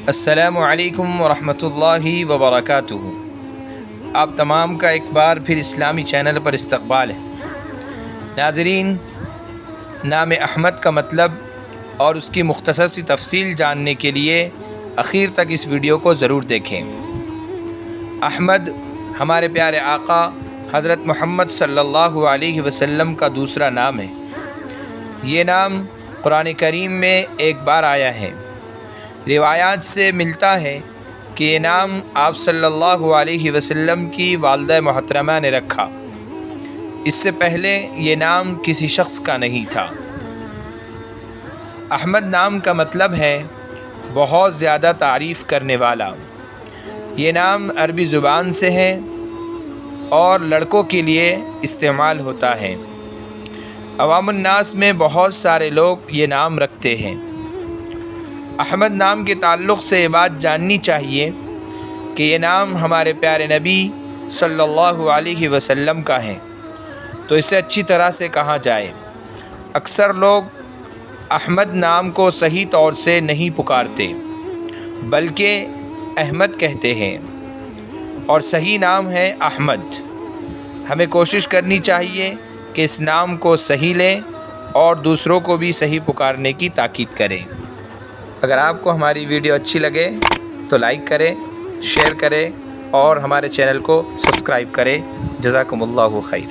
السلام علیکم ورحمۃ اللہ وبرکاتہ۔ آپ تمام کا ایک بار پھر اسلامی چینل پر استقبال ہے۔ ناظرین، نام احمد کا مطلب اور اس کی مختصر سی تفصیل جاننے کے لیے اخیر تک اس ویڈیو کو ضرور دیکھیں۔ احمد ہمارے پیارے آقا حضرت محمد صلی اللہ علیہ وسلم کا دوسرا نام ہے۔ یہ نام قرآن کریم میں ایک بار آیا ہے۔ روایات سے ملتا ہے کہ یہ نام آپ صلی اللہ علیہ وسلم کی والدہ محترمہ نے رکھا۔ اس سے پہلے یہ نام کسی شخص کا نہیں تھا۔ احمد نام کا مطلب ہے بہت زیادہ تعریف کرنے والا۔ یہ نام عربی زبان سے ہے اور لڑکوں کے لیے استعمال ہوتا ہے۔ عوام الناس میں بہت سارے لوگ یہ نام رکھتے ہیں۔ احمد نام کے تعلق سے یہ بات جاننی چاہیے کہ یہ نام ہمارے پیارے نبی صلی اللہ علیہ وسلم کا ہے، تو اسے اچھی طرح سے کہا جائے۔ اکثر لوگ احمد نام کو صحیح طور سے نہیں پکارتے بلکہ احمد کہتے ہیں، اور صحیح نام ہے احمد۔ ہمیں کوشش کرنی چاہیے کہ اس نام کو صحیح لیں اور دوسروں کو بھی صحیح پکارنے کی تاکید کریں۔ اگر آپ کو ہماری ویڈیو اچھی لگے تو لائک کریں، شیئر کریں اور ہمارے چینل کو سبسکرائب کریں۔ جزاکم اللہ خیر۔